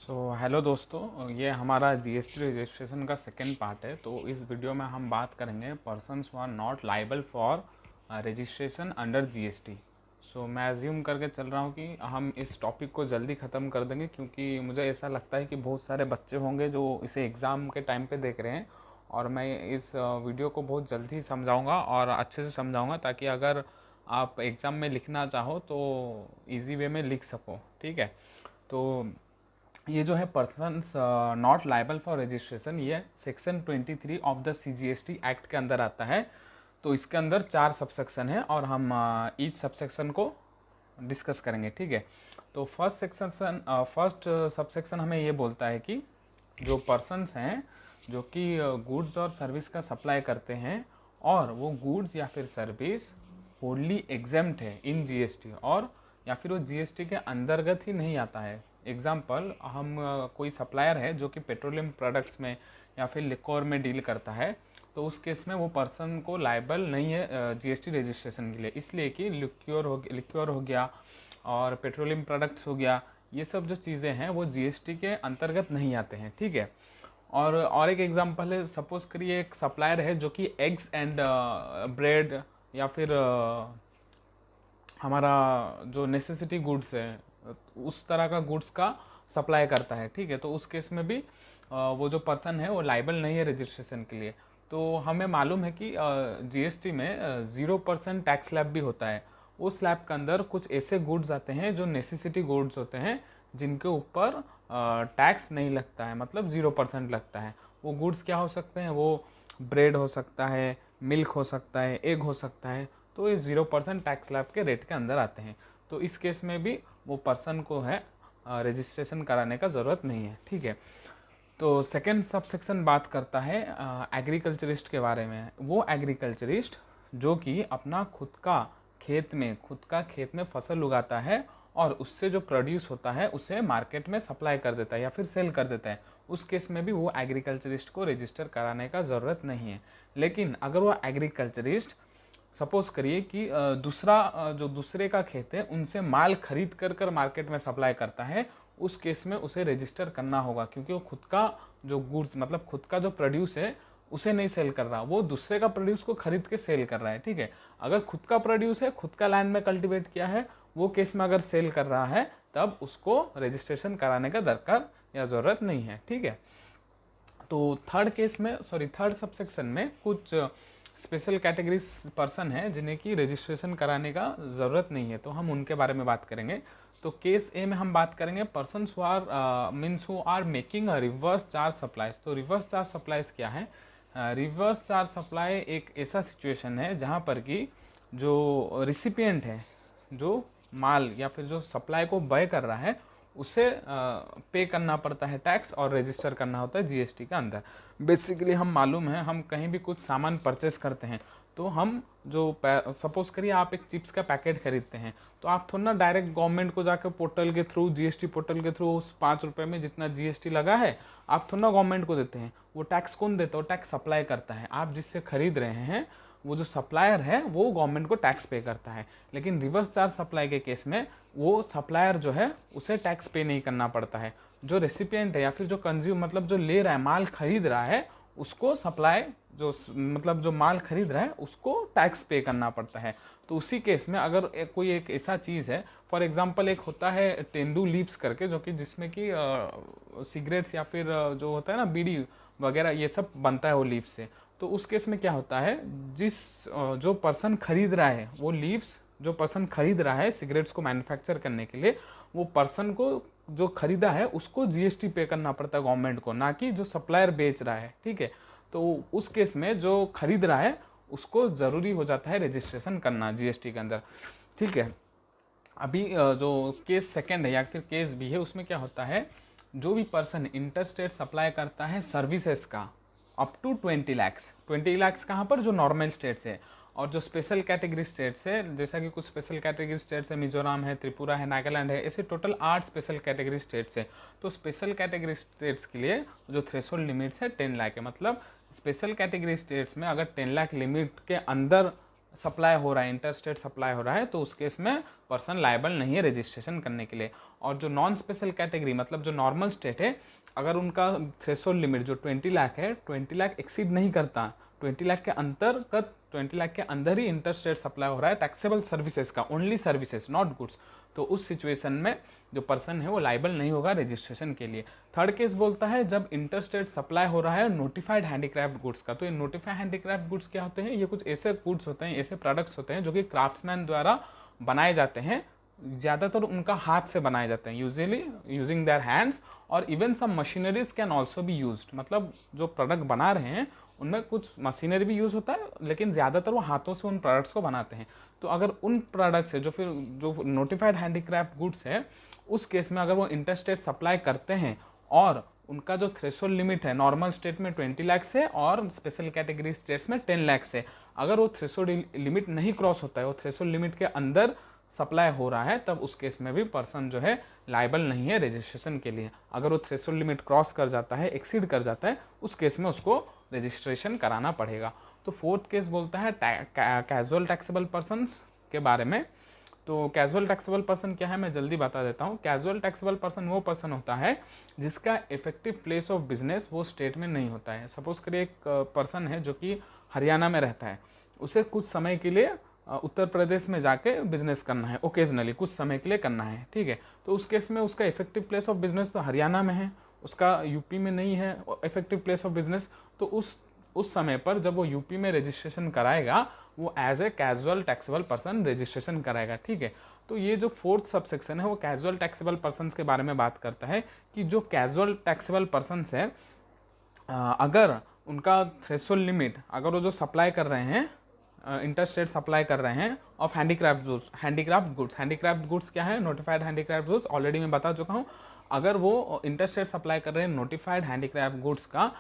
Hello दोस्तों, ये हमारा जीएसटी रजिस्ट्रेशन का सेकेंड पार्ट है। तो इस वीडियो में हम बात करेंगे persons who are not liable for registration under GST. मैं एज्यूम करके चल रहा हूँ कि हम इस टॉपिक को जल्दी ख़त्म कर देंगे, क्योंकि मुझे ऐसा लगता है कि बहुत सारे बच्चे होंगे जो इसे एग्ज़ाम के टाइम पे देख रहे हैं, और मैं इस वीडियो को बहुत जल्दी समझाऊँगा और अच्छे से समझाऊँगा, ताकि अगर आप एग्ज़ाम में लिखना चाहो तो ईजी वे में लिख सको। ठीक है। तो ये जो है persons not liable for registration, ये section 23 of the CGST act के अंदर आता है। तो इसके अंदर 4 सबसेक्शन है और हम ईच सबसेक्शन को डिस्कस करेंगे। ठीक है। तो फर्स्ट सबसेक्शन हमें ये बोलता है कि जो पर्सन्स हैं जो कि गुड्स और सर्विस का सप्लाई करते हैं और वो गुड्स या फिर सर्विस होल्ली एग्जेम्प्ट है इन जीएसटी, और या फिर वो जीएसटी के अंतर्गत ही नहीं आता है। एग्जाम्पल, हम कोई सप्लायर है जो कि पेट्रोलियम प्रोडक्ट्स में या फिर लिक्योर में डील करता है, तो उस केस में वो पर्सन को लाइबल नहीं है जीएसटी रजिस्ट्रेशन के लिए, इसलिए कि लिक्योर हो गया और पेट्रोलियम प्रोडक्ट्स हो गया, ये सब जो चीज़ें हैं वो जीएसटी के अंतर्गत नहीं आते हैं। ठीक है। और एक एग्जांपल है, सपोज करिए एक सप्लायर है जो कि एग्स एंड ब्रेड या फिर हमारा जो नेसेसिटी गुड्स है उस तरह का गुड्स का सप्लाई करता है। ठीक है। तो उस केस में भी वो जो पर्सन है वो लाइबल नहीं है रजिस्ट्रेशन के लिए। तो हमें मालूम है कि जीएसटी में 0% टैक्स स्लैब भी होता है। उस स्लैब के अंदर कुछ ऐसे गुड्स आते हैं जो नेसेसिटी गुड्स होते हैं, जिनके ऊपर टैक्स नहीं लगता है, मतलब 0% लगता है। वो गुड्स क्या हो सकते हैं? वो ब्रेड हो सकता है, मिल्क हो सकता है, एग हो सकता है। तो ये 0% टैक्स स्लैब के रेट के अंदर आते हैं। तो इस केस में भी वो पर्सन को है रजिस्ट्रेशन कराने का ज़रूरत नहीं है। ठीक है। तो सेकेंड सबसेक्शन बात करता है एग्रीकल्चरिस्ट के बारे में। वो एग्रीकल्चरिस्ट जो कि अपना खुद का खेत में फसल उगाता है और उससे जो प्रोड्यूस होता है उसे मार्केट में सप्लाई कर देता है या फिर सेल कर देता है, उस केस में भी वो एग्रीकल्चरिस्ट को रजिस्टर कराने का ज़रूरत नहीं है। लेकिन अगर वो एग्रीकल्चरिस्ट सपोज करिए कि जो दूसरे का खेत है उनसे माल खरीद कर मार्केट में सप्लाई करता है, उस केस में उसे रजिस्टर करना होगा, क्योंकि वो खुद का जो गुड्स मतलब खुद का जो प्रोड्यूस है उसे नहीं सेल कर रहा, वो दूसरे का प्रोड्यूस को खरीद के सेल कर रहा है। ठीक है। अगर खुद का प्रोड्यूस है, खुद का लैंड में कल्टीवेट किया है, वो केस में अगर सेल कर रहा है तब उसको रजिस्ट्रेशन कराने का दरकार या ज़रूरत नहीं है। ठीक है। तो थर्ड सबसेक्शन में कुछ स्पेशल कैटेगरीज पर्सन है जिन्हें की रजिस्ट्रेशन कराने का ज़रूरत नहीं है, तो हम उनके बारे में बात करेंगे। तो केस ए में हम बात करेंगे persons who are making a reverse charge supplies. तो रिवर्स चार्ज सप्लाईज क्या है? रिवर्स चार्ज सप्लाई एक ऐसा सिचुएशन है जहाँ पर कि जो रिसिपिएंट है, जो माल या फिर जो सप्लाई को बाय कर रहा है, उसे पे करना पड़ता है टैक्स और रजिस्टर करना होता है जीएसटी के अंदर। बेसिकली हम मालूम है, हम कहीं भी कुछ सामान परचेस करते हैं तो हम जो सपोज करिए आप एक चिप्स का पैकेट खरीदते हैं, तो आप थोड़ा ना डायरेक्ट गवर्नमेंट को जाकर पोर्टल के थ्रू, जीएसटी पोर्टल के थ्रू उस 5 रुपये में जितना जीएसटी लगा है आप थोड़ा ना गवर्नमेंट को देते हैं। वो टैक्स कौन देता है? वो टैक्स सप्लाई करता है। आप जिससे खरीद रहे हैं वो जो सप्लायर है वो गवर्नमेंट को टैक्स पे करता है। लेकिन रिवर्स चार्ज सप्लाई के केस में वो सप्लायर जो है उसे टैक्स पे नहीं करना पड़ता है। जो रेसिपिएंट है या फिर जो कंज्यूम मतलब जो ले रहा है, माल खरीद रहा है, उसको सप्लाई जो माल खरीद रहा है उसको टैक्स पे करना पड़ता है। तो उसी केस में अगर कोई एक ऐसा चीज़ है, फॉर एग्जांपल एक होता है तेंदू लीव्स करके, जो कि जिसमें कि सिगरेट्स या फिर जो होता है ना बीड़ी वगैरह, ये सब बनता है वो लीव्स से। तो उस केस में क्या होता है, जो पर्सन खरीद रहा है वो लीव्स, जो पर्सन खरीद रहा है सिगरेट्स को मैन्युफैक्चर करने के लिए, वो पर्सन को जो खरीदा है उसको जीएसटी पे करना पड़ता है गवर्नमेंट को, ना कि जो सप्लायर बेच रहा है। ठीक है। तो उस केस में जो खरीद रहा है उसको ज़रूरी हो जाता है रजिस्ट्रेशन करना जीएसटी के अंदर। ठीक है। अभी जो केस सेकंड है या फिर केस बी है, उसमें क्या होता है, जो भी पर्सन इंटरस्टेट सप्लाई करता है सर्विसेज का अप टू 20 लाख्स कहाँ पर? जो नॉर्मल स्टेट्स है। और जो स्पेशल कैटेगरी स्टेट्स है, जैसा कि कुछ स्पेशल कैटेगरी स्टेट्स है, मिजोरम है, त्रिपुरा है, नागालैंड है, ऐसे टोटल 8 स्पेशल कैटेगरी स्टेट्स है। तो स्पेशल कैटेगरी स्टेट्स के लिए जो थ्रेशोल्ड लिमिट्स है 10 लाख है। मतलब स्पेशल कैटेगरी स्टेट्स में अगर 10 लाख लिमिट के अंदर सप्लाई हो रहा है, इंटरस्टेट सप्लाई हो रहा है, तो उस केस में पर्सन लायबल नहीं है रजिस्ट्रेशन करने के लिए। और जो नॉन स्पेशल कैटेगरी मतलब जो नॉर्मल स्टेट है, अगर उनका थ्रेशोल्ड लिमिट जो 20 लाख है, 20 लाख एक्सीड नहीं करता, 20 लाख के अंतर्गत 20 लाख के अंदर ही इंटरस्टेट सप्लाई हो रहा है टैक्सेबल सर्विसेज का, ओनली सर्विसेज नॉट गुड्स, तो उस सिचुएशन में जो पर्सन है वो लायबल नहीं होगा रजिस्ट्रेशन के लिए। थर्ड केस बोलता है जब इंटरस्टेट सप्लाई हो रहा है नोटिफाइड हैंडीक्राफ्ट गुड्स का। तो ये नोटिफाइड हैंडीक्राफ्ट गुड्स क्या होते हैं? ये कुछ ऐसे गुड्स होते हैं, ऐसे प्रोडक्ट्स होते हैं जो कि क्राफ्ट्समैन द्वारा बनाए जाते हैं, ज़्यादातर उनका हाथ से बनाए जाते हैं, यूजुअली यूजिंग देयर हैंड्स, और even some machineries can also be used. मतलब जो प्रोडक्ट बना रहे हैं उनमें कुछ मशीनरी भी यूज़ होता है, लेकिन ज़्यादातर वो हाथों से उन प्रोडक्ट्स को बनाते हैं। तो अगर उन प्रोडक्ट्स है जो नोटिफाइड हैंडीक्राफ्ट गुड्स है, उस केस में अगर वो इंटरस्टेट सप्लाई करते हैं और उनका जो थ्रेशोल्ड लिमिट है नॉर्मल स्टेट में 20 लाख से और स्पेशल कैटेगरी स्टेट्स में 10 लाख से, अगर वो थ्रेशोल्ड लिमिट नहीं क्रॉस होता है, वो थ्रेशोल्ड लिमिट के अंदर सप्लाई हो रहा है, तब उस केस में भी पर्सन जो है लायबल नहीं है रजिस्ट्रेशन के लिए। अगर वो थ्रेशोल्ड लिमिट क्रॉस कर जाता है, एक्सीड कर जाता है, उस केस में उसको रजिस्ट्रेशन कराना पड़ेगा। तो फोर्थ केस बोलता है कैजुअल टैक्सेबल पर्सनस के बारे में। तो कैजुअल टैक्सेबल पर्सन क्या है, मैं जल्दी बता देता हूँ। कैजुअल टैक्सेबल पर्सन वो पर्सन होता है जिसका इफेक्टिव प्लेस ऑफ बिजनेस वो स्टेट में नहीं होता है। सपोज करिए एक पर्सन है जो कि हरियाणा में रहता है, उसे कुछ समय के लिए उत्तर प्रदेश में जाके बिजनेस करना है, ओकेजनली कुछ समय के लिए करना है, ठीक है। तो उस केस में उसका इफेक्टिव प्लेस ऑफ बिजनेस तो हरियाणा में है, उसका यूपी में नहीं है इफेक्टिव प्लेस ऑफ बिजनेस। तो उस समय पर जब वो यूपी में रजिस्ट्रेशन कराएगा, वो as a casual taxable person registration कराएगा, ठीक है। तो ये जो फोर्थ सबसेक्शन है वो कैजुअल टैक्सेबल पर्सन्स के बारे में बात करता है कि जो कैजुअल टैक्सेबल पर्सन्स है, अगर उनका थ्रेशोल्ड लिमिट, अगर वो जो सप्लाई कर रहे हैं इंटरस्टेट सप्लाई कर रहे हैं ऑफ हैंडीक्राफ्ट गुड्स क्या है? नोटिफाइड हैंडीक्राफ्ट गुड्स, ऑलरेडी मैं बता चुका हूँ। अगर वो इंटरस्टेट सप्लाई कर रहे हैं नोटिफाइड हैंडीक्राफ्ट गुड्स का,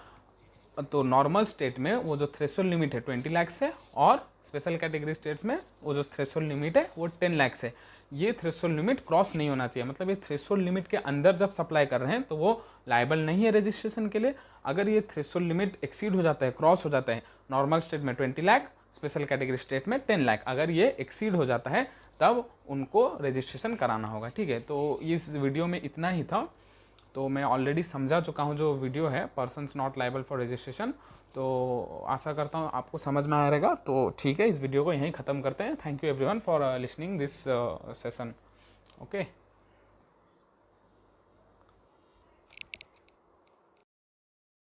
तो नॉर्मल स्टेट में वो जो थ्रेशोल्ड लिमिट है 20 लाख से, और स्पेशल कैटेगरी स्टेट्स में वो जो थ्रेशोल्ड लिमिट है वो 10 लाख से। ये थ्रेशोल्ड लिमिट क्रॉस नहीं होना चाहिए, मतलब ये थ्रेशोल्ड लिमिट के अंदर जब सप्लाई कर रहे हैं तो वो लायबल नहीं है रजिस्ट्रेशन के लिए। अगर ये थ्रेशोल्ड लिमिट एक्सीड हो जाता है, क्रॉस हो जाता है, नॉर्मल स्टेट में 20 लाख, स्पेशल कैटेगरी स्टेट में 10 लाख, अगर ये एक्सीड हो जाता है तब उनको रजिस्ट्रेशन कराना होगा, ठीक है। तो इस वीडियो में इतना ही था। तो मैं ऑलरेडी समझा चुका हूँ जो वीडियो है persons not liable for registration. तो आशा करता हूँ आपको समझ में आ रहेगा। तो ठीक है, इस वीडियो को यहीं ख़त्म करते हैं। Thank you everyone for listening this session. Okay.